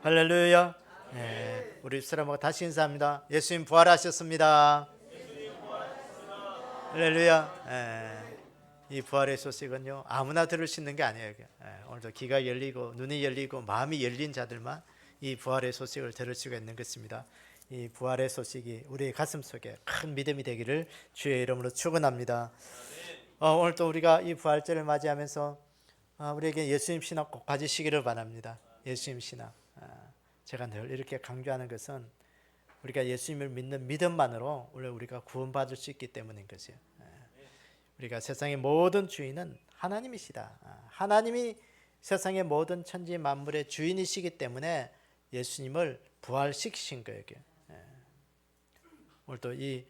할렐루야. 네, 우리 사람하고 다시 인사합니다. 예수님 부활하셨습니다. 할렐루야. 이 부활의 소식은요 아무나 들을 수 있는 게 아니에요. 오늘도 귀가 열리고 눈이 열리고 마음이 열린 자들만 이 부활의 소식을 들을 수가 있는 것입니다. 이 부활의 소식이 우리의 가슴 속에 큰 믿음이 되기를 주의 이름으로 축원합니다. 오늘 또 우리가 이 부활절을 맞이하면서 우리에게 예수님 신앙 꼭 가지시기를 바랍니다. 예수님 신앙. 제가 늘 이렇게 강조하는 것은 우리가 예수님을 믿는 믿음만으로 원래 우리가 구원받을 수 있기 때문인 것이에요. 우리가 세상의 모든 주인은 하나님이시다. 하나님이 세상의 모든 천지 만물의 주인이시기 때문에 예수님을 부활시키신 거예요. 오늘 또 이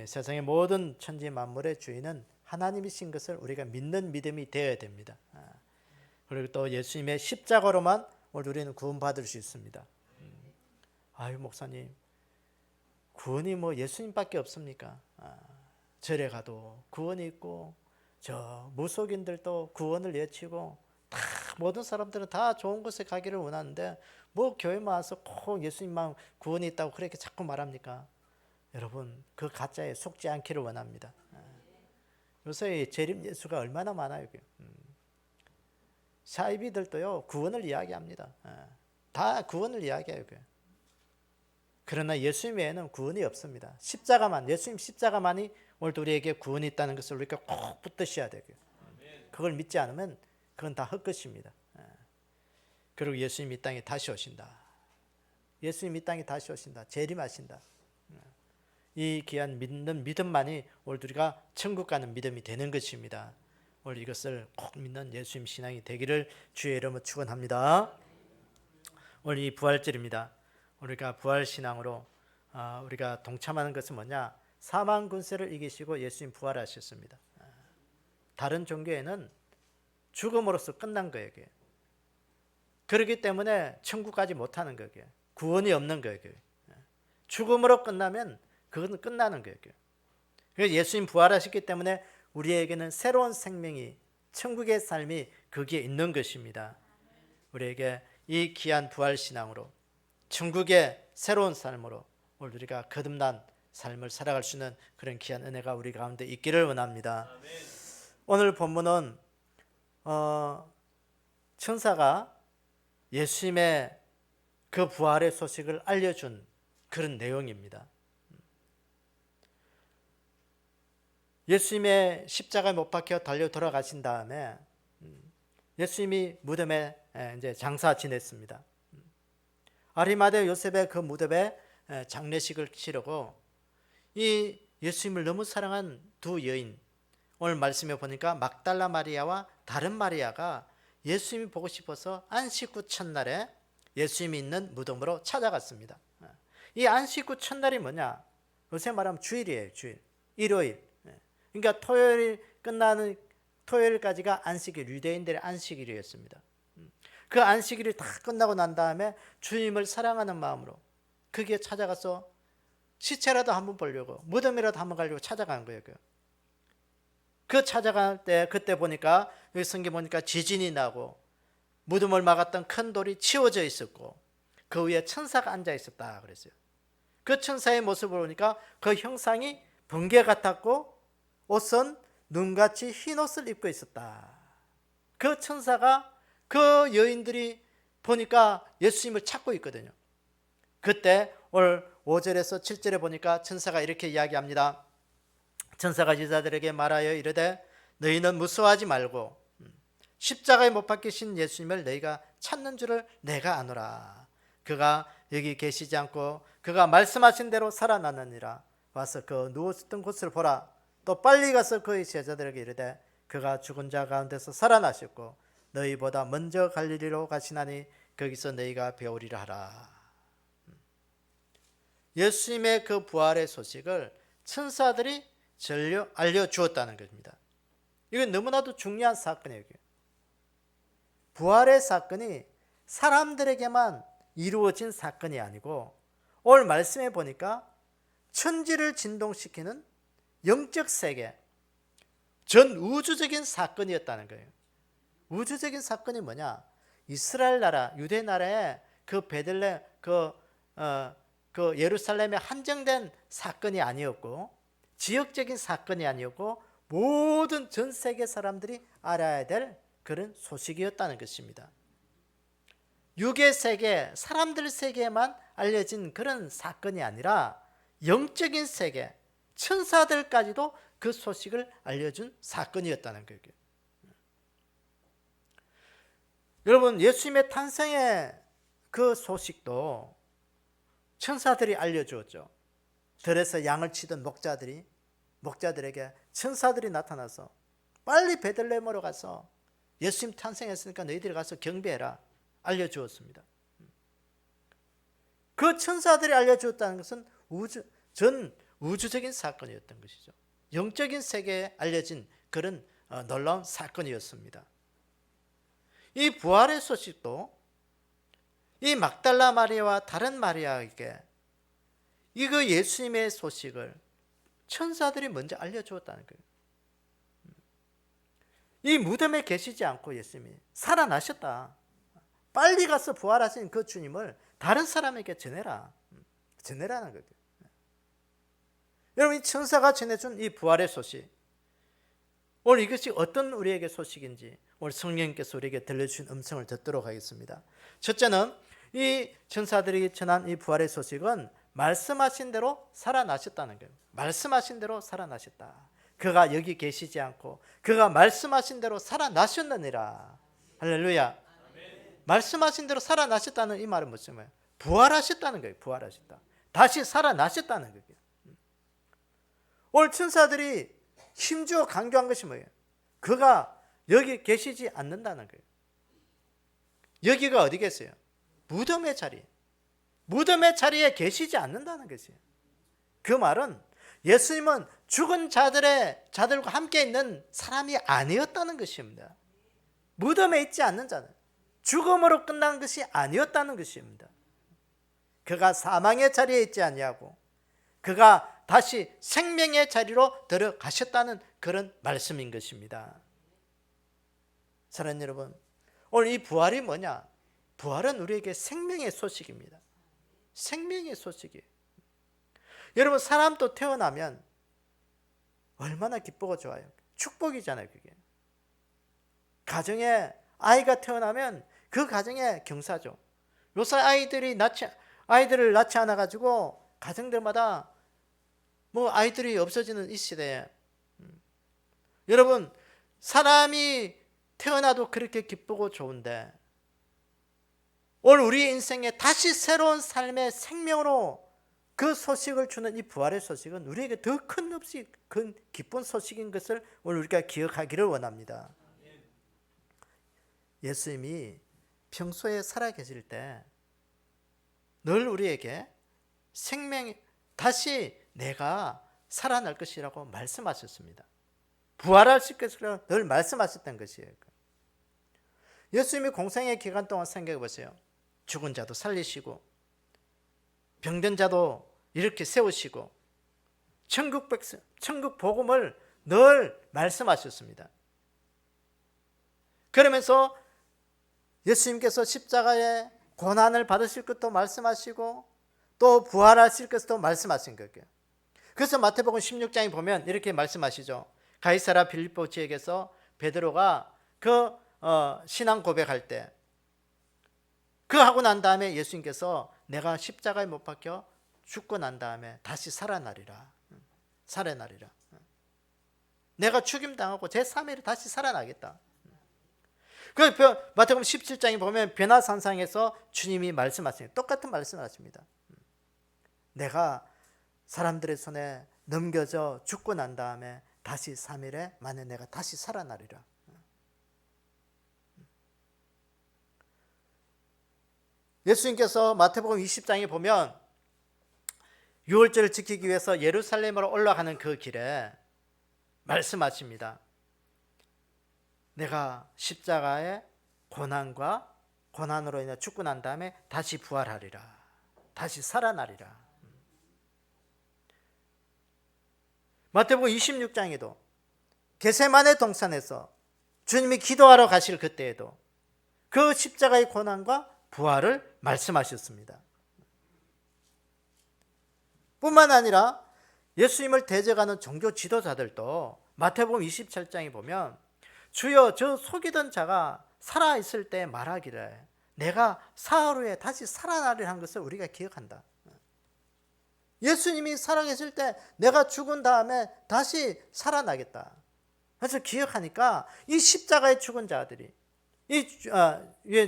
세상의 모든 천지 만물의 주인은 하나님이신 것을 우리가 믿는 믿음이 되어야 됩니다. 그리고 또 예수님의 십자가로만 오늘 우리는 구원받을 수 있습니다. 아유 목사님, 구원이 뭐 예수님밖에 없습니까? 절에 가도 구원이 있고 저 무속인들도 구원을 외치고 다 모든 사람들은 다 좋은 곳에 가기를 원하는데 뭐 교회만 와서 꼭 예수님만 구원이 있다고 그렇게 자꾸 말합니까? 여러분 그 가짜에 속지 않기를 원합니다. 요새 재림 예수가 얼마나 많아요. 사이비들도요 구원을 이야기합니다. 다 구원을 이야기해요. 그러나 예수님 외에는 구원이 없습니다. 십자가만, 예수님 십자가만이 오늘 우리에게 구원이 있다는 것을 우리가 꼭 붙드셔야 되고요. 그걸 믿지 않으면 그건 다 헛것입니다. 그리고 예수님 이 땅에 다시 오신다. 예수님 이 땅에 다시 오신다. 재림하신다. 이 귀한 믿는 믿음만이 오늘 우리가 천국 가는 믿음이 되는 것입니다. 오늘 이것을 꼭 믿는 예수님 신앙이 되기를 주의 이름으로 축원합니다. 오늘 이 부활절입니다. 우리가 부활신앙으로 우리가 동참하는 것은 뭐냐? 사망 군세를 이기시고 예수님 부활하셨습니다. 다른 종교에는 죽음으로써 끝난 거예요. 그렇기 때문에 천국 가지 못하는 거예요. 구원이 없는 거예요. 죽음으로 끝나면 그건 끝나는 거예요. 그래서 예수님 부활하셨기 때문에 우리에게는 새로운 생명이, 천국의 삶이 거기에 있는 것입니다. 우리에게 이 귀한 부활신앙으로 천국의 새로운 삶으로 오늘 우리가 거듭난 삶을 살아갈 수 있는 그런 귀한 은혜가 우리 가운데 있기를 원합니다. 아멘. 오늘 본문은 천사가 예수님의 그 부활의 소식을 알려준 그런 내용입니다. 예수님의 십자가에 못 박혀 달려 돌아가신 다음에 예수님이 무덤에 이제 장사 지냈습니다. 아리마대 요셉의 그 무덤에 장례식을 치르고 이 예수님을 너무 사랑한 두 여인, 오늘 말씀에 보니까 막달라 마리아와 다른 마리아가 예수님이 보고 싶어서 안식구 첫날에 예수님이 있는 무덤으로 찾아갔습니다. 이 안식구 첫날이 뭐냐? 요새 말하면 주일이에요. 주일, 일요일. 그러니까 토요일 끝나는 토요일까지가 안식일, 유대인들의 안식일이었습니다. 그 안식일이 다 끝나고 난 다음에 주님을 사랑하는 마음으로 거기에 찾아가서 시체라도 한번 보려고, 무덤이라도 한번 가려고 찾아간 거예요. 그 찾아갈 때 그때 보니까 여기 성경 보니까 지진이 나고 무덤을 막았던 큰 돌이 치워져 있었고 그 위에 천사가 앉아 있었다 그랬어요. 그 천사의 모습을 보니까 그 형상이 번개 같았고 옷은 눈같이 흰 옷을 입고 있었다. 그 천사가 그 여인들이 보니까 예수님을 찾고 있거든요. 그때 오늘 5절에서 7절에 보니까 천사가 이렇게 이야기합니다. 천사가 여자들에게 말하여 이르되 너희는 무서워하지 말고 십자가에 못 박히신 예수님을 너희가 찾는 줄을 내가 아노라. 그가 여기 계시지 않고 그가 말씀하신 대로 살아났느니라. 와서 그 누웠던 곳을 보라. 또 빨리 가서 그의 제자들에게 이르되 그가 죽은 자 가운데서 살아나셨고 너희보다 먼저 갈릴리로 가시나니 거기서 너희가 배우리라 하라. 예수님의 그 부활의 소식을 천사들이 알려주었다는 것입니다. 이건 너무나도 중요한 사건이에요. 부활의 사건이 사람들에게만 이루어진 사건이 아니고 오늘 말씀해 보니까 천지를 진동시키는 영적 세계, 전 우주적인 사건이었다는 거예요. 우주적인 사건이 뭐냐? 이스라엘 나라, 유대 나라에 그 베들레 그 예루살렘에 한정된 사건이 아니었고 지역적인 사건이 아니었고 모든 전 세계 사람들이 알아야 될 그런 소식이었다는 것입니다. 육의 세계, 사람들 세계에만 알려진 그런 사건이 아니라 영적인 세계, 천사들까지도 그 소식을 알려준 사건이었다는 거예요. 여러분, 예수님의 탄생의 그 소식도 천사들이 알려주었죠. 들에서 양을 치던 목자들에게 천사들이 나타나서 빨리 베들레헴으로 가서 예수님 탄생했으니까 너희들이 가서 경배해라 알려주었습니다. 그 천사들이 알려주었다는 것은 전 우주적인 사건이었던 것이죠. 영적인 세계에 알려진 그런 놀라운 사건이었습니다. 이 부활의 소식도 이 막달라 마리아와 다른 마리아에게 이거 예수님의 소식을 천사들이 먼저 알려주었다는 거예요. 이 무덤에 계시지 않고 예수님이 살아나셨다. 빨리 가서 부활하신 그 주님을 다른 사람에게 전해라는 거예요. 여러분, 이 천사가 전해준 이 부활의 소식, 오늘 이것이 어떤 우리에게 소식인지 오늘 성령님께서 우리에게 들려주신 음성을 듣도록 하겠습니다. 첫째는 이 천사들이 전한 이 부활의 소식은 말씀하신 대로 살아나셨다는 거예요. 말씀하신 대로 살아나셨다. 그가 여기 계시지 않고 그가 말씀하신 대로 살아나셨느니라. 할렐루야. 말씀하신 대로 살아나셨다는 이 말은 무슨 말이에요? 부활하셨다는 거예요. 부활하셨다. 다시 살아나셨다는 거예요. 오늘 천사들이 힘주어 강조한 것이 뭐예요? 그가 여기 계시지 않는다는 거예요. 여기가 어디겠어요? 무덤의 자리. 무덤의 자리에 계시지 않는다는 것이에요. 그 말은 예수님은 죽은 자들과 함께 있는 사람이 아니었다는 것입니다. 무덤에 있지 않는 자는 죽음으로 끝난 것이 아니었다는 것입니다. 그가 사망의 자리에 있지 아니하고 그가 다시 생명의 자리로 들어가셨다는 그런 말씀인 것입니다. 사랑하는 여러분, 오늘 이 부활이 뭐냐? 부활은 우리에게 생명의 소식입니다. 생명의 소식이에요. 여러분, 사람도 태어나면 얼마나 기쁘고 좋아요. 축복이잖아요, 그게. 가정에 아이가 태어나면 그 가정의 경사죠. 요새 아이들을 낳지 않아 가지고 가정들마다 뭐 아이들이 없어지는 이 시대에 여러분, 사람이 태어나도 그렇게 기쁘고 좋은데 오늘 우리 인생에 다시 새로운 삶의 생명으로 그 소식을 주는 이 부활의 소식은 우리에게 더 큰 기쁜 소식인 것을 오늘 우리가 기억하기를 원합니다. 예수님이 평소에 살아계실 때 늘 우리에게 다시 내가 살아날 것이라고 말씀하셨습니다. 부활하실 것이라고 늘 말씀하셨던 것이에요. 예수님이 공생의 기간 동안 생각해 보세요. 죽은 자도 살리시고 병든 자도 이렇게 세우시고 천국 복음을 늘 말씀하셨습니다. 그러면서 예수님께서 십자가에 고난을 받으실 것도 말씀하시고 또 부활하실 것도 말씀하신 거예요. 그래서 마태복음 16장에 보면 이렇게 말씀하시죠. 가이사랴 빌립보 지역에서 베드로가 신앙 고백할 때 그 하고 난 다음에 예수님께서 내가 십자가에 못 박혀 죽고 난 다음에 다시 살아나리라. 내가 죽임당하고 제3일에 다시 살아나겠다. 그 마태복음 17장에 보면 변화산상에서 주님이 말씀하십니다. 똑같은 말씀을 하십니다. 내가 사람들의 손에 넘겨져 죽고 난 다음에 다시 3일에 만에 내가 다시 살아나리라. 예수님께서 마태복음 20장에 보면 유월절을 지키기 위해서 예루살렘으로 올라가는 그 길에 말씀하십니다. 내가 십자가의 고난으로 인해 죽고 난 다음에 다시 부활하리라. 다시 살아나리라. 마태복음 26장에도 겟세마네 동산에서 주님이 기도하러 가실 그때에도 그 십자가의 고난과 부활을 말씀하셨습니다. 뿐만 아니라 예수님을 대적하는 종교 지도자들도 마태복음 27장에 보면 주여 저 속이던 자가 살아있을 때 말하기를 내가 사흘 후에 다시 살아나리라 한 것을 우리가 기억한다. 예수님이 살아계실 때 내가 죽은 다음에 다시 살아나겠다. 그래서 기억하니까 이 십자가에 죽은 자들이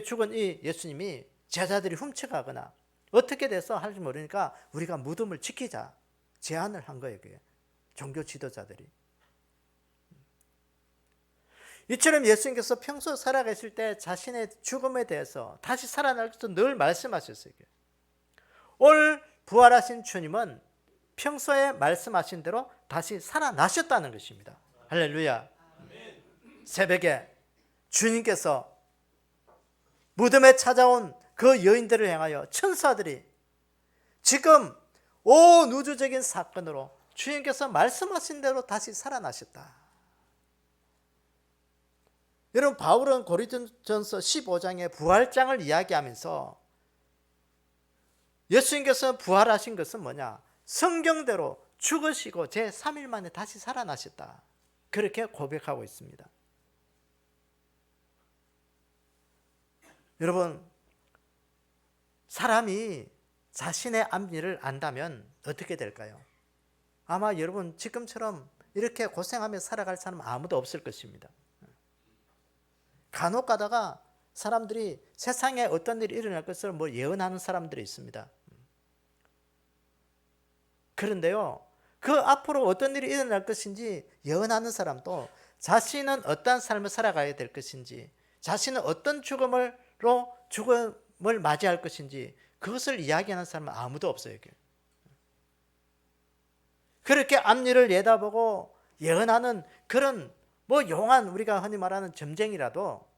죽은 이 예수님이 제자들이 훔쳐가거나 어떻게 돼서 할지 모르니까 우리가 무덤을 지키자 제안을 한 거예요. 그게 종교 지도자들이. 이처럼 예수님께서 평소 살아계실 때 자신의 죽음에 대해서 다시 살아날 것을 늘 말씀하셨어요. 오늘 부활하신 주님은 평소에 말씀하신 대로 다시 살아나셨다는 것입니다. 할렐루야. 새벽에 주님께서 무덤에 찾아온 그 여인들을 향하여 천사들이 지금 온 우주적인 사건으로 주님께서 말씀하신 대로 다시 살아나셨다. 여러분, 바울은 고린도전서 15장의 부활장을 이야기하면서 예수님께서 부활하신 것은 뭐냐? 성경대로 죽으시고 제3일 만에 다시 살아나셨다. 그렇게 고백하고 있습니다. 여러분, 사람이 자신의 앞일을 안다면 어떻게 될까요? 아마 여러분 지금처럼 이렇게 고생하며 살아갈 사람 아무도 없을 것입니다. 간혹 가다가 사람들이 세상에 어떤 일이 일어날 것을 예언하는 사람들이 있습니다. 그런데요, 그 앞으로 어떤 일이 일어날 것인지 예언하는 사람도 자신은 어떤 삶을 살아가야 될 것인지, 자신은 어떤 죽음을 맞이할 것인지 그것을 이야기하는 사람은 아무도 없어요. 그렇게 앞일을 내다보고 예언하는 그런 용한, 우리가 흔히 말하는 점쟁이라도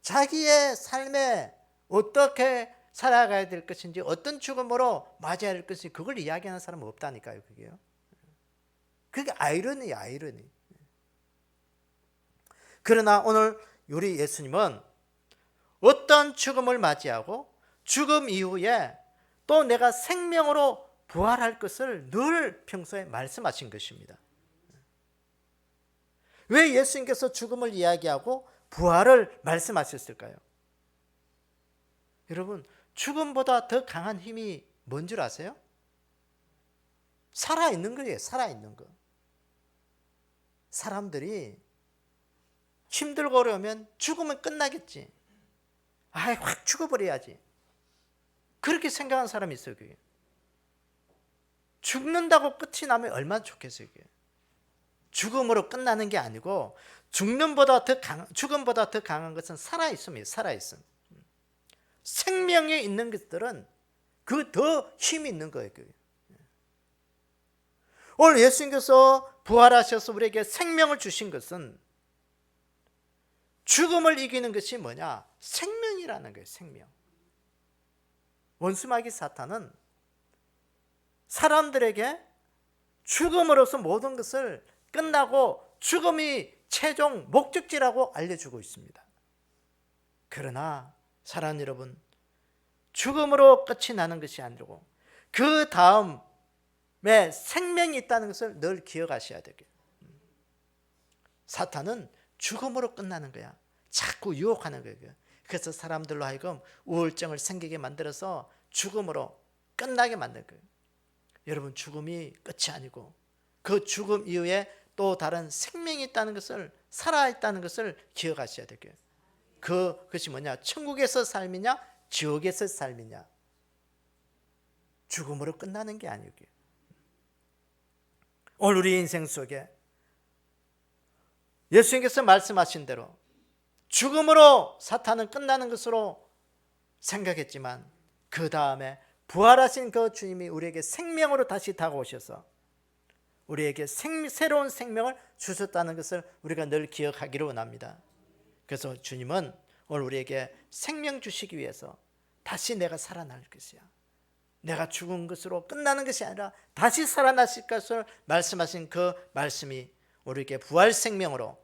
자기의 삶에 어떻게 살아가야 될 것인지, 어떤 죽음으로 맞이해야 할 것인지 그걸 이야기하는 사람은 없다니까요. 그게 아이러니예요, 아이러니. 그러나 오늘 우리 예수님은 어떤 죽음을 맞이하고 죽음 이후에 또 내가 생명으로 부활할 것을 늘 평소에 말씀하신 것입니다. 왜 예수님께서 죽음을 이야기하고 부활을 말씀하셨을까요? 여러분, 죽음보다 더 강한 힘이 뭔 줄 아세요? 살아있는 거예요. 살아있는 거. 사람들이 힘들고 어려우면 죽으면 끝나겠지. 확 죽어버려야지. 그렇게 생각하는 사람이 있어요. 그게. 죽는다고 끝이 나면 얼마나 좋겠어요. 그게. 죽음으로 끝나는 게 아니고 죽음보다 더 강한 것은 살아있음이에요. 살아있음. 생명에 있는 것들은 그 더 힘이 있는 거예요. 오늘 예수님께서 부활하셔서 우리에게 생명을 주신 것은 죽음을 이기는 것이 뭐냐? 생명이라는 거예요. 생명. 원수마귀 사탄은 사람들에게 죽음으로써 모든 것을 끝나고 죽음이 최종 목적지라고 알려주고 있습니다. 그러나 사랑하는 여러분, 죽음으로 끝이 나는 것이 아니고 그 다음에 생명이 있다는 것을 늘 기억하셔야 되겠어요. 사탄은 죽음으로 끝나는 거야. 자꾸 유혹하는 거예요. 그래서 사람들로 하여금 우울증을 생기게 만들어서 죽음으로 끝나게 만든 거예요. 여러분, 죽음이 끝이 아니고 그 죽음 이후에 또 다른 생명이 있다는 것을, 살아있다는 것을 기억하셔야 되고요. 그것이 뭐냐? 천국에서 삶이냐? 지옥에서 삶이냐? 죽음으로 끝나는 게 아니고요. 오늘 우리 인생 속에 예수님께서 말씀하신 대로 죽음으로 사탄은 끝나는 것으로 생각했지만 그 다음에 부활하신 그 주님이 우리에게 생명으로 다시 다가오셔서 우리에게 새로운 생명을 주셨다는 것을 우리가 늘 기억하기를 원합니다. 그래서 주님은 오늘 우리에게 생명 주시기 위해서 다시 내가 살아날 것이야, 내가 죽은 것으로 끝나는 것이 아니라 다시 살아나실 것을 말씀하신 그 말씀이 우리에게 부활 생명으로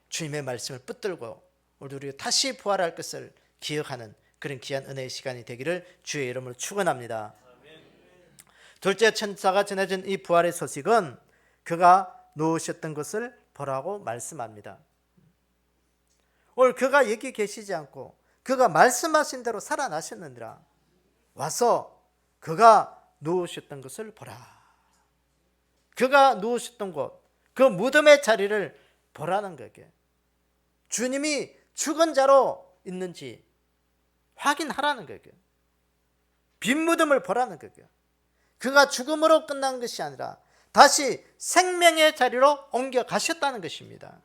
주님의 말씀을 붙들고 우리가 다시 부활할 것을 기억하는 그런 귀한 은혜의 시간이 되기를 주의 이름으로 축원합니다. 둘째, 천사가 전해준 이 부활의 소식은 그가 누우셨던 것을 보라고 말씀합니다. 오늘 그가 여기 계시지 않고 그가 말씀하신 대로 살아나셨느니라. 와서 그가 누우셨던 것을 보라. 그가 누우셨던 곳, 그 무덤의 자리를 보라는 거게. 주님이 죽은 자로 있는지 확인하라는 거게. 빈 무덤을 보라는 거게. 그가 죽음으로 끝난 것이 아니라 다시 생명의 자리로 옮겨가셨다는 것입니다.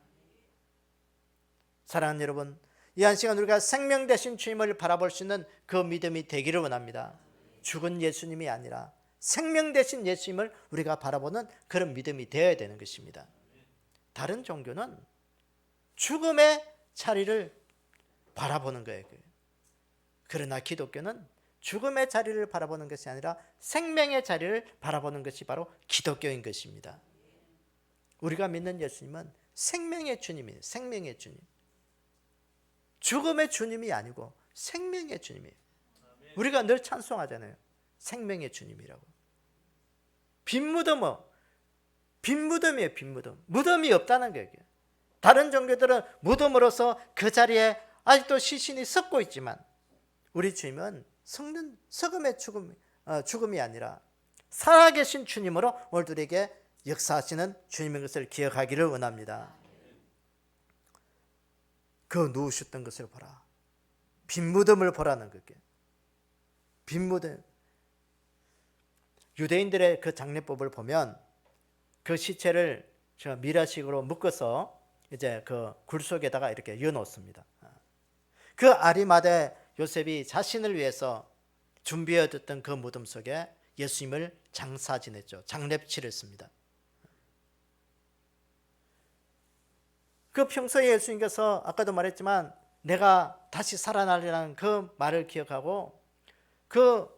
사랑하는 여러분, 이 한 시간 우리가 생명 되신 주님을 바라볼 수 있는 그 믿음이 되기를 원합니다. 죽은 예수님이 아니라 생명 되신 예수님을 우리가 바라보는 그런 믿음이 되어야 되는 것입니다. 다른 종교는 죽음의 자리를 바라보는 거예요. 그러나 기독교는 죽음의 자리를 바라보는 것이 아니라 생명의 자리를 바라보는 것이 바로 기독교인 것입니다. 우리가 믿는 예수님은 생명의 주님이에요. 생명의 주님. 죽음의 주님이 아니고 생명의 주님이에요. 우리가 늘 찬송하잖아요. 생명의 주님이라고. 빈 무덤은 빈 무덤이에요. 빈 무덤. 무덤이 없다는 거예요. 다른 종교들은 무덤으로서 그 자리에 아직도 시신이 썩고 있지만 우리 주님은 썩는 썩음의 죽음이 아니라 살아계신 주님으로 오늘 우리에게 역사하시는 주님인 것을 기억하기를 원합니다. 그 누우셨던 것을 보라. 빈 무덤을 보라는 거게. 빈 무덤. 유대인들의 그 장례법을 보면 그 시체를 미라식으로 묶어서 이제 그 굴 속에다가 이렇게 넣어놓습니다. 그 아리마대 요셉이 자신을 위해서 준비해뒀던 그 무덤 속에 예수님을 장사 지냈죠. 장례치렀습니다. 그 평소에 예수님께서 아까도 말했지만 내가 다시 살아나리라는 그 말을 기억하고 그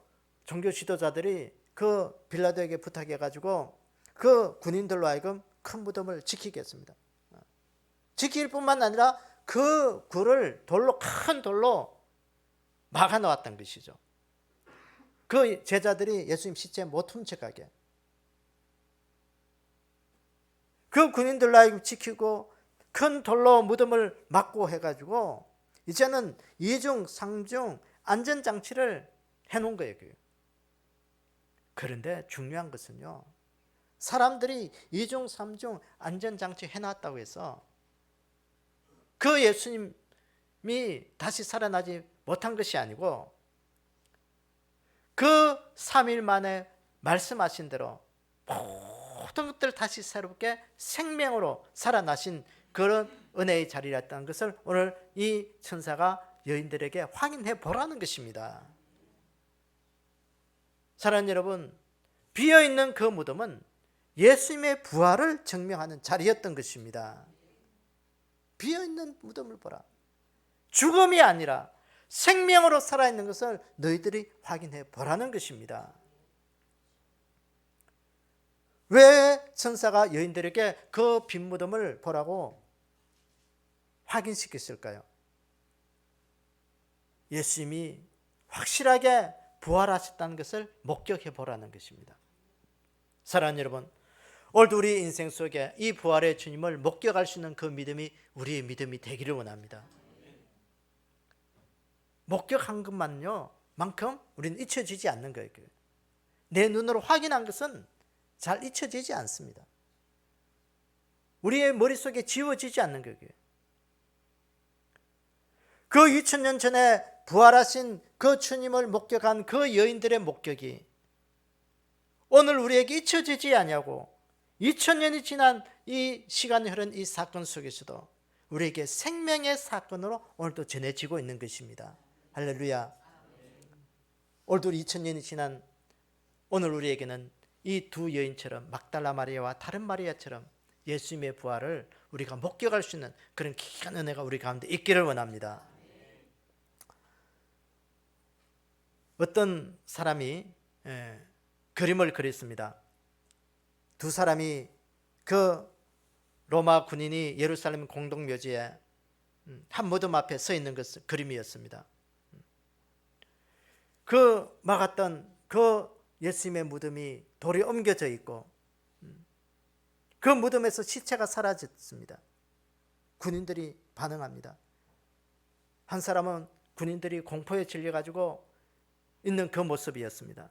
종교 지도자들이 그 빌라도에게 부탁해가지고 그 군인들로 하여금 큰 무덤을 지키게 했습니다. 지킬 뿐만 아니라 그 굴을 큰 돌로 막아 놓았던 것이죠. 그 제자들이 예수님 시체 못 훔쳐가게. 그 군인들로 하여금 지키고 큰 돌로 무덤을 막고 해가지고 이제는 2중, 3중 안전장치를 해놓은 거예요. 그런데 중요한 것은요, 사람들이 2중, 3중 안전장치 해놨다고 해서 그 예수님이 다시 살아나지 못한 것이 아니고 그 3일 만에 말씀하신 대로 모든 것들 다시 새롭게 생명으로 살아나신 그런 은혜의 자리였다는 것을 오늘 이 천사가 여인들에게 확인해 보라는 것입니다. 사랑하는 여러분, 비어있는 그 무덤은 예수님의 부활을 증명하는 자리였던 것입니다. 비어있는 무덤을 보라. 죽음이 아니라 생명으로 살아있는 것을 너희들이 확인해 보라는 것입니다. 왜 천사가 여인들에게 그 빈 무덤을 보라고 확인시켰을까요? 예수님이 확실하게 부활하셨다는 것을 목격해 보라는 것입니다. 사랑하는 여러분, 오늘도 우리 인생 속에 이 부활의 주님을 목격할 수 있는 그 믿음이 우리의 믿음이 되기를 원합니다. 목격한 것만큼 우리는 잊혀지지 않는 거예요. 내 눈으로 확인한 것은 잘 잊혀지지 않습니다. 우리의 머릿속에 지워지지 않는 거예요. 그 2000년 전에 부활하신 그 주님을 목격한 그 여인들의 목격이 오늘 우리에게 잊혀지지 않냐고 2000년이 지난 이 시간이 흐른 이 사건 속에서도 우리에게 생명의 사건으로 오늘도 전해지고 있는 것입니다. 할렐루야. 오늘도 2000년이 지난 오늘 우리에게는 이 두 여인처럼 막달라 마리아와 다른 마리아처럼 예수님의 부활을 우리가 목격할 수 있는 그런 귀한 은혜가 우리 가운데 있기를 원합니다. 어떤 사람이 그림을 그렸습니다. 두 사람이 그 로마 군인이 예루살렘 공동묘지에 한 무덤 앞에 서 있는 것은 그림이었습니다. 그 막았던 그 예수님의 무덤이 돌이 옮겨져 있고 그 무덤에서 시체가 사라졌습니다. 군인들이 반응합니다. 한 사람은 군인들이 공포에 질려가지고 있는 그 모습이었습니다.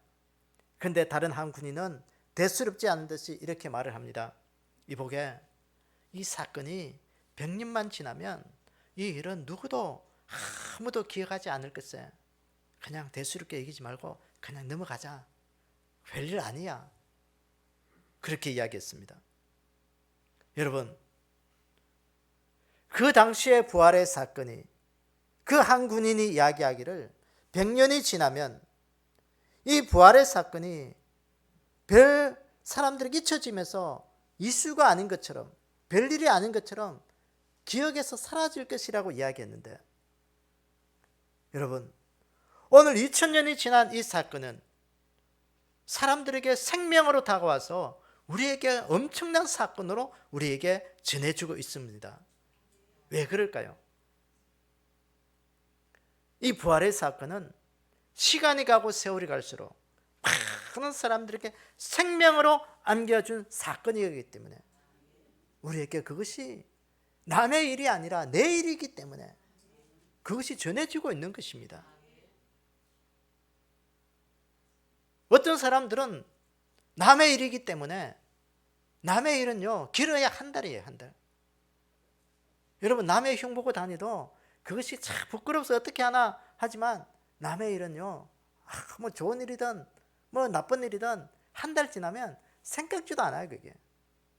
그런데 다른 한 군인은 대수롭지 않은 듯이 이렇게 말을 합니다. 이보게, 이 사건이 100년만 지나면 이 일은 누구도 아무도 기억하지 않을 것에 그냥 대수롭게 여기지 말고 그냥 넘어가자. 별일 아니야. 그렇게 이야기했습니다. 여러분, 그 당시의 부활의 사건이 그 한 군인이 이야기하기를 100년이 지나면 이 부활의 사건이 별 사람들에게 잊혀지면서 이슈가 아닌 것처럼, 별일이 아닌 것처럼 기억에서 사라질 것이라고 이야기했는데, 여러분, 오늘 2000년이 지난 이 사건은 사람들에게 생명으로 다가와서 우리에게 엄청난 사건으로 우리에게 전해주고 있습니다. 왜 그럴까요? 이 부활의 사건은 시간이 가고 세월이 갈수록 많은 사람들에게 생명으로 안겨준 사건이기 때문에 우리에게 그것이 남의 일이 아니라 내 일이기 때문에 그것이 전해지고 있는 것입니다. 어떤 사람들은 남의 일이기 때문에, 남의 일은요 길어야 한 달이에요. 한 달. 여러분, 남의 흉 보고 다니도 그것이 참 부끄러워서 어떻게 하나 하지만 남의 일은요 뭐 좋은 일이든 뭐 나쁜 일이든 한 달 지나면 생각지도 않아요. 그게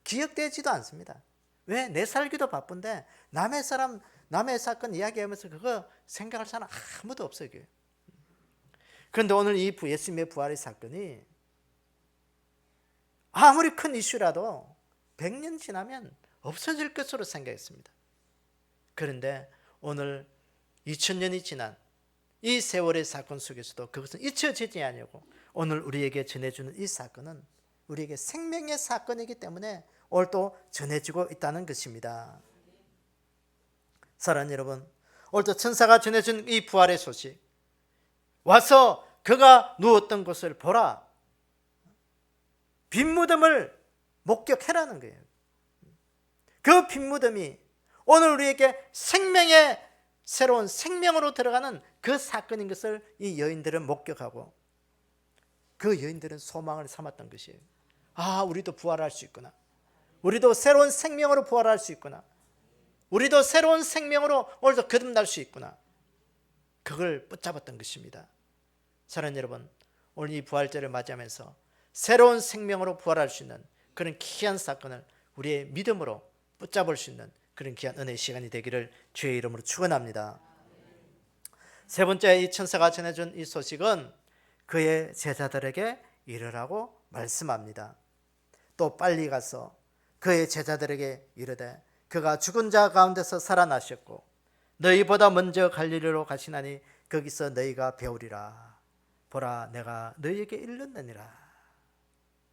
기억되지도 않습니다. 왜? 내 살기도 바쁜데 남의 사람, 남의 사건 이야기하면서 그거 생각할 사람 아무도 없어요. 그게. 그런데 오늘 이 예수님의 부활의 사건이 아무리 큰 이슈라도 100년 지나면 없어질 것으로 생각했습니다. 그런데 오늘 2000년이 지난 이 세월의 사건 속에서도 그것은 잊혀지지 않냐고 오늘 우리에게 전해주는 이 사건은 우리에게 생명의 사건이기 때문에 오늘 또 전해지고 있다는 것입니다. 사랑하는 여러분, 오늘도 천사가 전해준 이 부활의 소식, 와서 그가 누웠던 곳을 보라, 빈 무덤을 목격해라는 거예요. 그 빈 무덤이 오늘 우리에게 생명의 새로운 생명으로 들어가는 그 사건인 것을 이 여인들은 목격하고 그 여인들은 소망을 삼았던 것이에요. 아, 우리도 부활할 수 있구나. 우리도 새로운 생명으로 부활할 수 있구나. 우리도 새로운 생명으로 오늘도 거듭날 수 있구나. 그걸 붙잡았던 것입니다. 사랑하는 여러분, 오늘 이 부활절을 맞이하면서 새로운 생명으로 부활할 수 있는 그런 귀한 사건을 우리의 믿음으로 붙잡을 수 있는 그런 귀한 은혜의 시간이 되기를 주의 이름으로 축원합니다. 세 번째, 이 천사가 전해준 이 소식은 그의 제자들에게 이르라고 말씀합니다. 또 빨리 가서 그의 제자들에게 이르되 그가 죽은 자 가운데서 살아나셨고 너희보다 먼저 갈릴리로 가시나니 거기서 너희가 배우리라. 보라, 내가 너희에게 일렀느니라.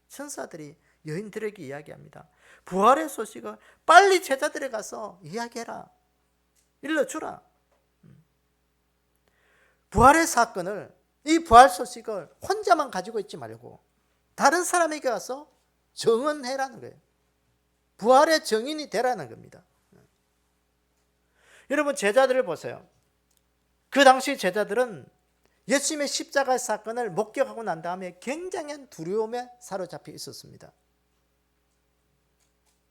천사들이 여인들에게 이야기합니다. 부활의 소식을 빨리 제자들에 가서 이야기해라. 일러주라. 부활의 사건을, 이 부활 소식을 혼자만 가지고 있지 말고 다른 사람에게 가서 증언해라는 거예요. 부활의 증인이 되라는 겁니다. 여러분, 제자들을 보세요. 그 당시 제자들은 예수님의 십자가 사건을 목격하고 난 다음에 굉장한 두려움에 사로잡혀 있었습니다.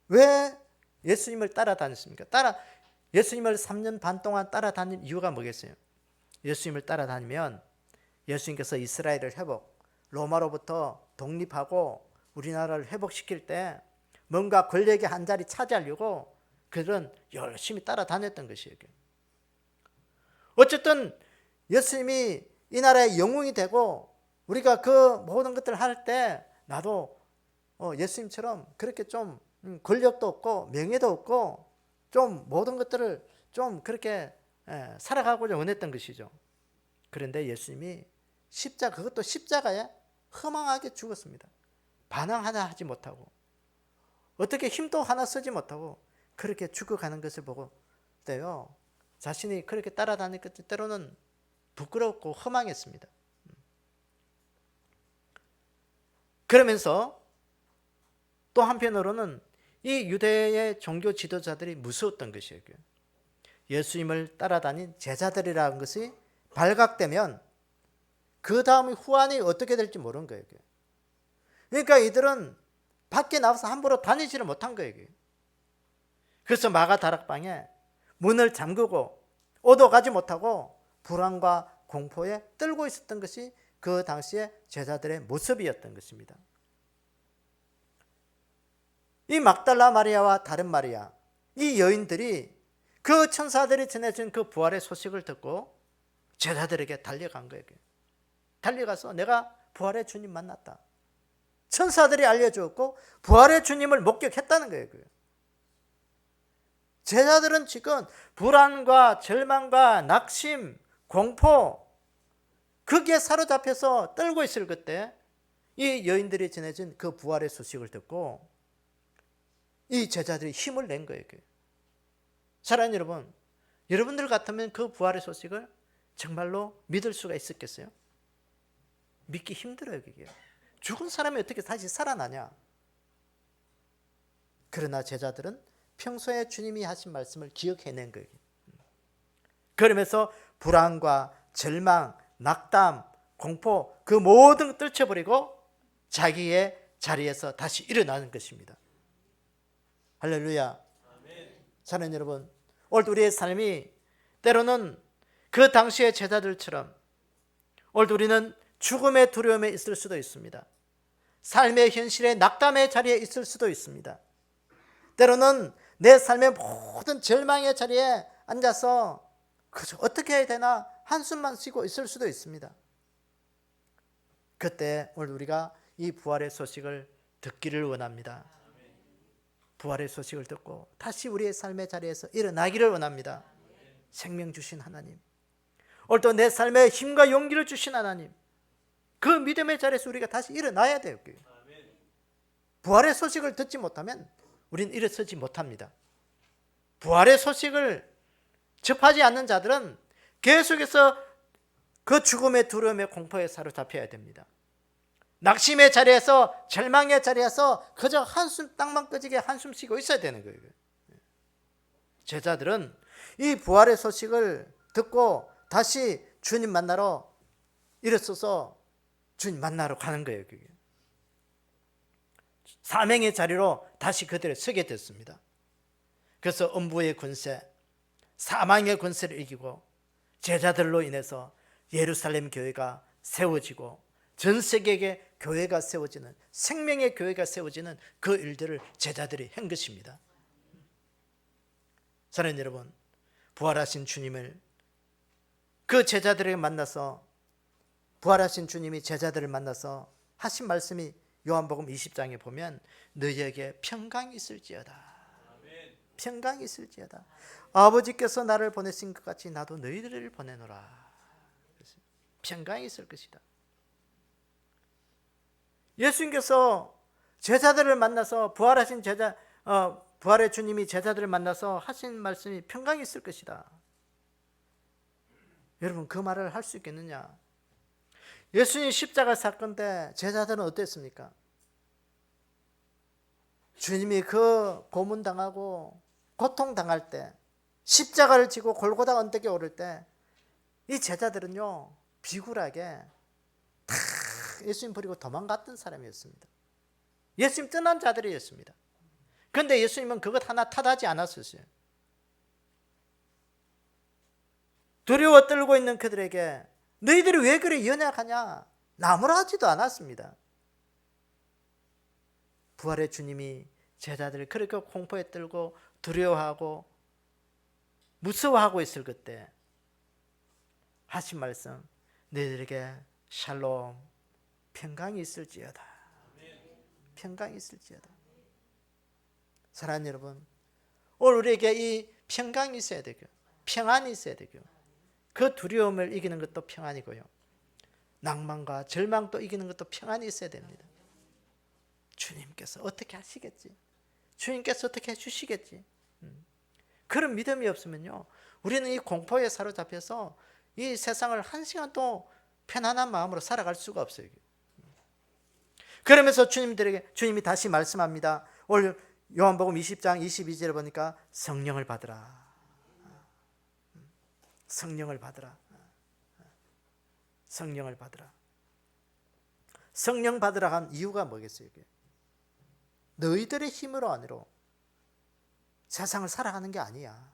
왜 예수님을 따라다녔습니까? 예수님을 3년 반 동안 따라다닌 이유가 뭐겠어요? 예수님을 따라다니면 예수님께서 이스라엘을 로마로부터 독립하고 우리나라를 회복시킬 때 뭔가 권력의 한 자리 차지하려고 그들은 열심히 따라다녔던 것이에요. 어쨌든 예수님이 이 나라의 영웅이 되고 우리가 그 모든 것들을 할 때 나도 예수님처럼 그렇게 좀 권력도 없고 명예도 없고 좀 모든 것들을 좀 그렇게 살아가고자 원했던 것이죠. 그런데 예수님이 그것도 십자가에 허망하게 죽었습니다. 반항 하나 하지 못하고 어떻게 힘도 하나 쓰지 못하고 그렇게 죽어가는 것을 보고 때요 자신이 그렇게 따라다닐 때 때로는 부끄럽고 허망했습니다. 그러면서 또 한편으로는 이 유대의 종교 지도자들이 무서웠던 것이에요. 예수님을 따라다닌 제자들이라는 것이 발각되면 그 다음 후환이 어떻게 될지 모르는 거예요. 그러니까 이들은 밖에 나와서 함부로 다니지를 못한 거예요. 그래서 마가 다락방에 문을 잠그고 얻어가지 못하고 불안과 공포에 떨고 있었던 것이 그 당시의 제자들의 모습이었던 것입니다. 이 막달라 마리아와 다른 마리아, 이 여인들이 그 천사들이 전해준 그 부활의 소식을 듣고 제자들에게 달려간 거예요. 달려가서 내가 부활의 주님 만났다. 천사들이 알려주었고 부활의 주님을 목격했다는 거예요. 제자들은 지금 불안과 절망과 낙심, 공포, 거기에 사로잡혀서 떨고 있을 그때 이 여인들이 전해진 그 부활의 소식을 듣고 이 제자들이 힘을 낸 거예요. 사랑하는 여러분, 여러분들 같으면 그 부활의 소식을 정말로 믿을 수가 있었겠어요? 믿기 힘들어요. 그게 죽은 사람이 어떻게 다시 살아나냐. 그러나 제자들은 평소에 주님이 하신 말씀을 기억해낸 거예요. 그러면서 불안과 절망, 낙담, 공포 그 모든 걸 떨쳐버리고 자기의 자리에서 다시 일어나는 것입니다. 할렐루야. 사랑하는 여러분, 오늘 우리의 삶이 때로는 그 당시의 제자들처럼 오늘 우리는 죽음의 두려움에 있을 수도 있습니다. 삶의 현실의 낙담의 자리에 있을 수도 있습니다. 때로는 내 삶의 모든 절망의 자리에 앉아서 그저 어떻게 해야 되나 한숨만 쉬고 있을 수도 있습니다. 그때 오늘 우리가 이 부활의 소식을 듣기를 원합니다. 부활의 소식을 듣고 다시 우리의 삶의 자리에서 일어나기를 원합니다. 생명 주신 하나님, 오늘 또 내 삶에 힘과 용기를 주신 하나님, 그 믿음의 자리에서 우리가 다시 일어나야 돼요. 부활의 소식을 듣지 못하면 우리는 일어서지 못합니다. 부활의 소식을 접하지 않는 자들은 계속해서 그 죽음의 두려움의 공포에 사로잡혀야 됩니다. 낙심의 자리에서, 절망의 자리에서 그저 한숨 땅만 꺼지게 한숨 쉬고 있어야 되는 거예요. 제자들은 이 부활의 소식을 듣고 다시 주님 만나러 일어서서 주님 만나러 가는 거예요. 그게. 사명의 자리로 다시 그들을 서게 됐습니다. 그래서 음부의 권세, 사망의 권세를 이기고 제자들로 인해서 예루살렘 교회가 세워지고 전 세계에 교회가 세워지는, 생명의 교회가 세워지는 그 일들을 제자들이 한 것입니다. 사랑하는 여러분, 부활하신 주님을 그 제자들에게 만나서, 부활하신 주님이 제자들을 만나서 하신 말씀이 요한복음 20장에 보면 너희에게 평강이 있을지어다. 평강이 있을지어다. 아버지께서 나를 보내신 것 같이 나도 너희들을 보내노라. 평강이 있을 것이다. 예수님께서 제자들을 만나서 부활하신 부활의 주님이 제자들을 만나서 하신 말씀이 평강이 있을 것이다. 여러분, 그 말을 할 수 있겠느냐? 예수님 십자가 사건 때 제자들은 어땠습니까? 주님이 그 고문당하고 고통당할 때, 십자가를 지고 골고다 언덕에 오를 때 이 제자들은요 비굴하게 다 예수님 버리고 도망갔던 사람이었습니다. 예수님 떠난 자들이었습니다. 그런데 예수님은 그것 하나 탓하지 않았었어요. 두려워 떨고 있는 그들에게 너희들이 왜 그래 연약하냐 나무라지도 않았습니다. 부활의 주님이 제자들을 그렇게 공포에 떨고 두려워하고 무서워하고 있을 그때 하신 말씀, 너희들에게 샬롬, 평강이 있을지어다. 평강이 있을지어다. 사랑하는 여러분, 오늘 우리에게 이 평강이 있어야 되고 평안이 있어야 되고 그 두려움을 이기는 것도 평안이고요, 낭만과 절망도 이기는 것도 평안이 있어야 됩니다. 주님께서 어떻게 하시겠지? 주님께서 어떻게 해주시겠지? 그런 믿음이 없으면요 우리는 이 공포에 사로잡혀서 이 세상을 한 시간도 편안한 마음으로 살아갈 수가 없어요. 그러면서 주님이 다시 말씀합니다. 오늘 요한복음 20장 22절에 보니까 성령을 받으라. 성령을 받으라. 성령을 받으라. 성령 받으라 한 이유가 뭐겠어요? 이게? 너희들의 힘으로 아니로 세상을 살아가는 게 아니야.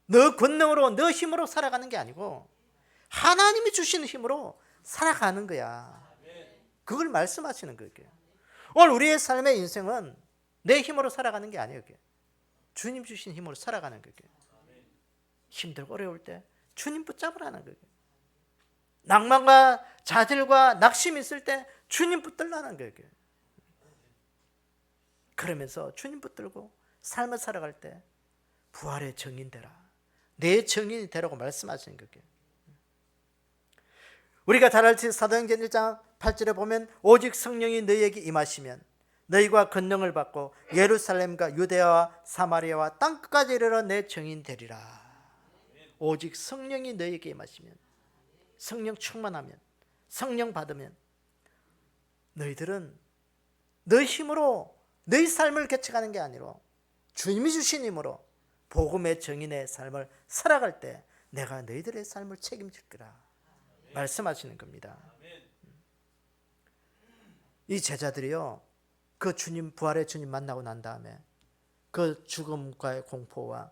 너 권능으로, 너 힘으로 살아가는 게 아니고 하나님이 주시는 힘으로 살아가는 거야. 그걸 말씀하시는 거예요. 오늘 우리의 삶의 인생은 내 힘으로 살아가는 게 아니에요. 주님 주신 힘으로 살아가는 거예요. 힘들고 어려울 때 주님 붙잡으라는 거예요. 낭만과 좌절과 낙심이 있을 때 주님 붙들라는 거예요. 그러면서 주님 붙들고 삶을 살아갈 때 부활의 증인 되라. 내 증인이 되라고 말씀하시는 거예요. 우리가 잘 알지 사도행전 1장 8절에 보면 오직 성령이 너희에게 임하시면 너희가 권능을 받고 예루살렘과 유대아와 사마리아와 땅끝까지 이르러 내 증인 되리라. 오직 성령이 너희에게 임하시면, 성령 충만하면, 성령 받으면 너희들은 너희 힘으로 너희 삶을 개척하는 게 아니라 주님이 주신 힘으로 복음의 증인의 삶을 살아갈 때 내가 너희들의 삶을 책임질 거라 말씀하시는 겁니다. 이 제자들이요, 그 주님, 부활의 주님 만나고 난 다음에 그 죽음과의 공포와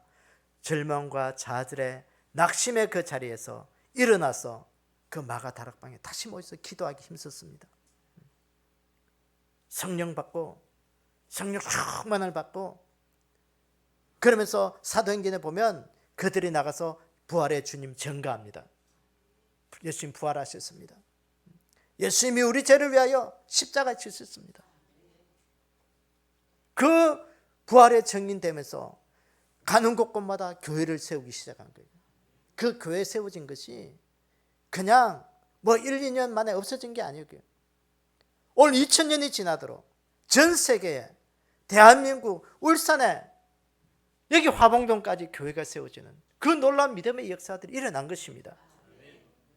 절망과 좌절의 낙심의 그 자리에서 일어나서 그 마가 다락방에 다시 모여서 기도하기 힘썼습니다. 성령 받고 성령 충만을 받고, 그러면서 사도행전에 보면 그들이 나가서 부활의 주님 전가합니다. 예수님 부활하셨습니다. 예수님이 우리 죄를 위하여 십자가에 지셨습니다. 그 부활의 증인되면서 가는 곳곳마다 교회를 세우기 시작한 거예요. 그 교회 세워진 것이 그냥 1, 2년 만에 없어진 게 아니에요. 오늘 2000년이 지나도록 전 세계에, 대한민국, 울산에, 여기 화봉동까지 교회가 세워지는 그 놀라운 믿음의 역사들이 일어난 것입니다.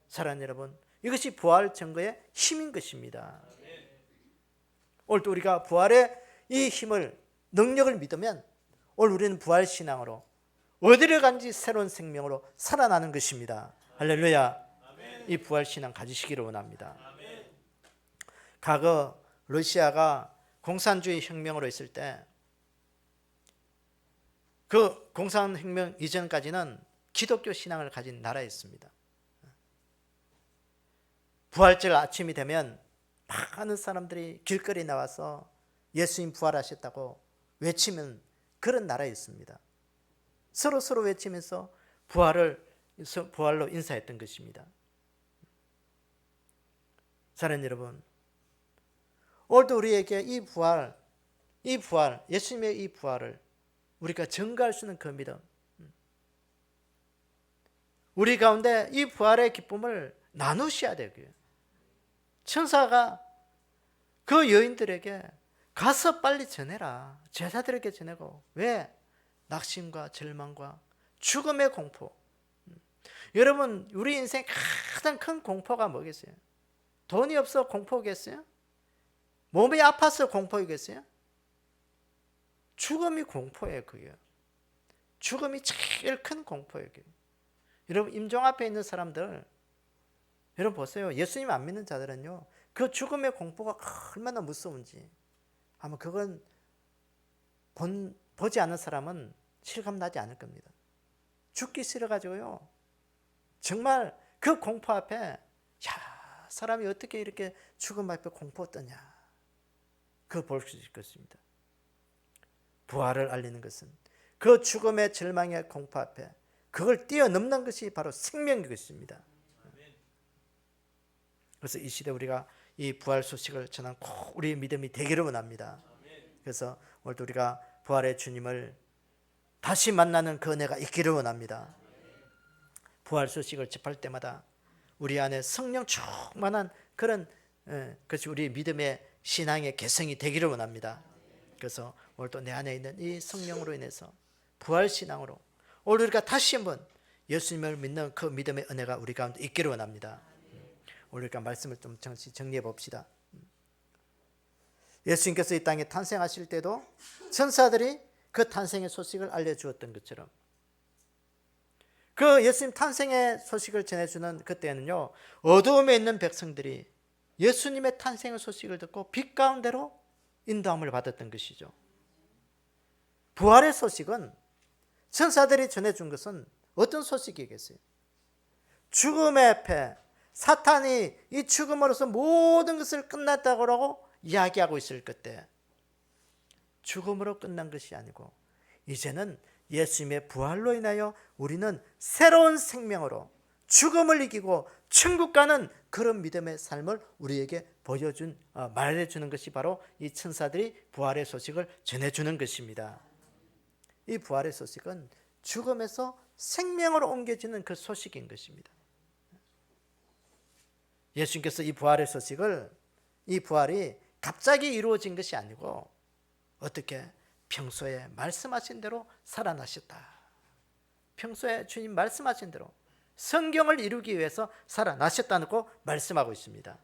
사랑하는 여러분, 이것이 부활 증거의 힘인 것입니다. 오늘도 우리가 부활의 이 힘을, 능력을 믿으면 오늘 우리는 부활 신앙으로 어디를 간지 새로운 생명으로 살아나는 것입니다. 할렐루야. 이 부활 신앙 가지시기를 원합니다. 과거 러시아가 공산주의 혁명으로 있을 때, 그 공산혁명 이전까지는 기독교 신앙을 가진 나라였습니다. 부활절 아침이 되면 많은 사람들이 길거리에 나와서 예수님 부활하셨다고 외치면 그런 나라였습니다. 서로 외치면서 부활로 인사했던 것입니다. 사랑하는 여러분, 오늘도 우리에게 이 부활, 예수님의 이 부활을 우리가 증거할 수 있는 그 믿음, 우리 가운데 이 부활의 기쁨을 나누셔야 되고요. 천사가 그 여인들에게 가서 빨리 전해라. 제자들에게 전하고. 왜? 낙심과 절망과 죽음의 공포. 여러분, 우리 인생 가장 큰 공포가 뭐겠어요? 돈이 없어 공포겠어요? 몸이 아파서 공포이겠어요? 죽음이 공포예요. 그게 죽음이 제일 큰 공포예요. 여러분, 임종 앞에 있는 사람들, 여러분 보세요. 예수님 안 믿는 자들은요, 그 죽음의 공포가 얼마나 무서운지 아마 그건 보지 않은 사람은 실감나지 않을 겁니다. 죽기 싫어가지고요, 정말 그 공포 앞에, 사람이 어떻게 이렇게 죽음 앞에 공포 떠냐, 그거 볼 수 있을 것입니다. 부활을 알리는 것은 그 죽음의 절망의 공포 앞에 그걸 뛰어넘는 것이 바로 생명인 것입니다. 그래서 이 시대 우리가 이 부활 소식을 전한 꼭 우리의 믿음이 되기를 원합니다. 그래서 오늘도 우리가 부활의 주님을 다시 만나는 그 은혜가 있기를 원합니다. 부활 소식을 접할 때마다 우리 안에 성령 충만한 그런 것이 우리의 믿음의 신앙의 개성이 되기를 원합니다. 그래서 오늘도 내 안에 있는 이 성령으로 인해서 부활 신앙으로 오늘 우리가 다시 한번 예수님을 믿는 그 믿음의 은혜가 우리 가운데 있기를 원합니다. 오늘 우리가 말씀을 좀 정리해 봅시다. 예수님께서 이 땅에 탄생하실 때도 천사들이 그 탄생의 소식을 알려주었던 것처럼 그 예수님 탄생의 소식을 전해주는 그때는요, 어두움에 있는 백성들이 예수님의 탄생의 소식을 듣고 빛 가운데로 인도함을 받았던 것이죠. 부활의 소식은 천사들이 전해준 것은 어떤 소식이겠어요? 죽음의 패, 사탄이 이 죽음으로써 모든 것을 끝났다고 하고 이야기하고 있을 그때 죽음으로 끝난 것이 아니고 이제는 예수님의 부활로 인하여 우리는 새로운 생명으로 죽음을 이기고 천국 가는 그런 믿음의 삶을 우리에게 말해주는 것이 바로 이 천사들이 부활의 소식을 전해주는 것입니다. 이 부활의 소식은 죽음에서 생명으로 옮겨지는 그 소식인 것입니다. 예수님께서 이 부활의 소식을, 이 부활이 갑자기 이루어진 것이 아니고 어떻게 평소에 말씀하신 대로 살아나셨다. 평소에 주님 말씀하신 대로 성경을 이루기 위해서 살아나셨다고 말씀하고 있습니다.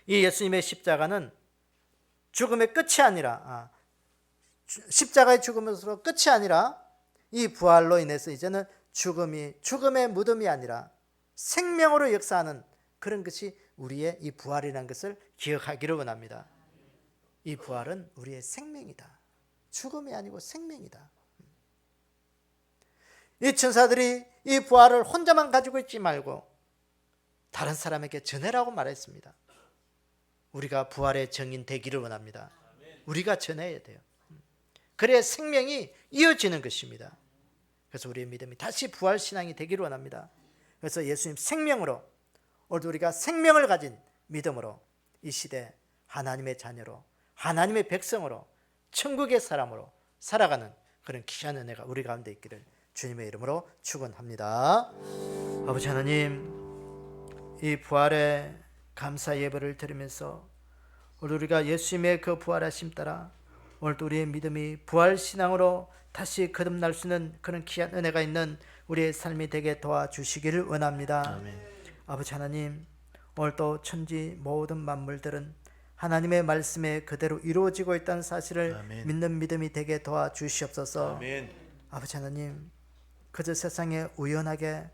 이 예수님의 십자가는 죽음의 끝이 아니라 십자가의 죽음으로 끝이 아니라 이 부활로 인해서 이제는 죽음의 무덤이 아니라 생명으로 역사하는 그런 것이 우리의 이 부활이라는 것을 기억하기를 원합니다. 이 부활은 우리의 생명이다. 죽음이 아니고 생명이다. 이 천사들이 이 부활을 혼자만 가지고 있지 말고 다른 사람에게 전해라고 말했습니다. 우리가 부활의 증인 되기를 원합니다. 우리가 전해야 돼요. 그래야 생명이 이어지는 것입니다. 그래서 우리의 믿음이 다시 부활 신앙이 되기를 원합니다. 그래서 예수님 생명으로 오늘 우리가 생명을 가진 믿음으로 이 시대 하나님의 자녀로 하나님의 백성으로 천국의 사람으로 살아가는 그런 귀한 은혜가 우리 가운데 있기를 주님의 이름으로 축원합니다. 아버지 하나님, 이 부활의 감사 예배를 드리면서 오늘 우리가 예수님의 그 부활하심 따라 오늘도 우리의 믿음이 부활 신앙으로 다시 거듭날 수 있는 그런 귀한 은혜가 있는 우리의 삶이 되게 도와주시기를 원합니다. 아멘. 아버지 하나님, 오늘도 천지 모든 만물들은 하나님의 말씀에 그대로 이루어지고 있다는 사실을 아멘. 믿는 믿음이 되게 도와주시옵소서. 아멘. 아버지 하나님, 그저 세상에 우연하게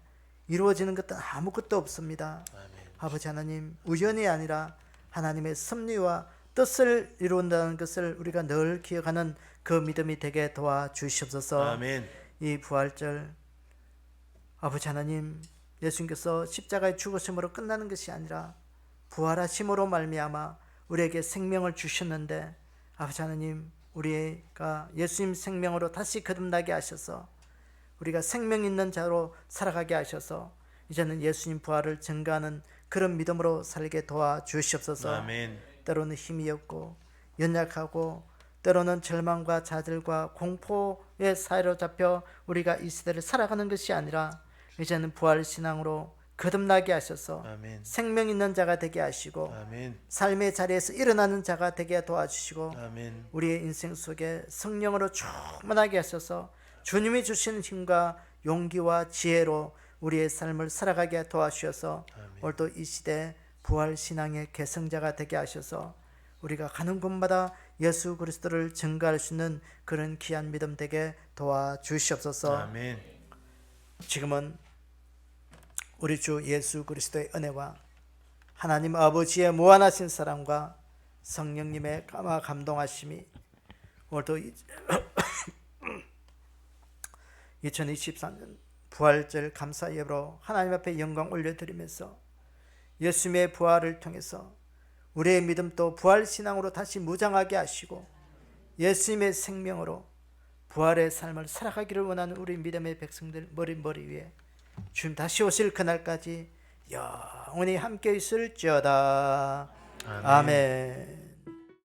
이루어지는 것은 아무것도 없습니다. 아멘. 아버지 하나님, 우연이 아니라 하나님의 섭리와 뜻을 이룬다는 것을 우리가 늘 기억하는 그 믿음이 되게 도와주시옵소서. 아멘. 이 부활절 아버지 하나님, 예수님께서 십자가의 죽으심으로 끝나는 것이 아니라 부활하심으로 말미암아 우리에게 생명을 주셨는데 아버지 하나님, 우리가 예수님 생명으로 다시 거듭나게 하셔서 우리가 생명 있는 자로 살아가게 하셔서 이제는 예수님 부활을 증거하는 그런 믿음으로 살게 도와주시옵소서. 아멘. 때로는 힘이 없고 연약하고 때로는 절망과 좌절과 공포의 사이로 잡혀 우리가 이 시대를 살아가는 것이 아니라 이제는 부활 신앙으로 거듭나게 하셔서 아멘. 생명 있는 자가 되게 하시고 아멘. 삶의 자리에서 일어나는 자가 되게 도와주시고 아멘. 우리의 인생 속에 성령으로 충만하게 하셔서 주님이 주신 힘과 용기와 지혜로 우리의 삶을 살아가게 도와주셔서 오늘도 이 시대 부활 신앙의 개성자가 되게 하셔서 우리가 가는 곳마다 예수 그리스도를 증거할 수 있는 그런 귀한 믿음 되게 도와주시옵소서. 아멘. 지금은 우리 주 예수 그리스도의 은혜와 하나님 아버지의 무한하신 사랑과 성령님의 감동하심이 오늘도 2023년 부활절 감사 예배로 하나님 앞에 영광 올려드리면서 예수님의 부활을 통해서 우리의 믿음도 부활 신앙으로 다시 무장하게 하시고 예수님의 생명으로 부활의 삶을 살아가기를 원하는 우리 믿음의 백성들 머리 위에 주님 다시 오실 그날까지 영원히 함께 있을지어다. 아멘.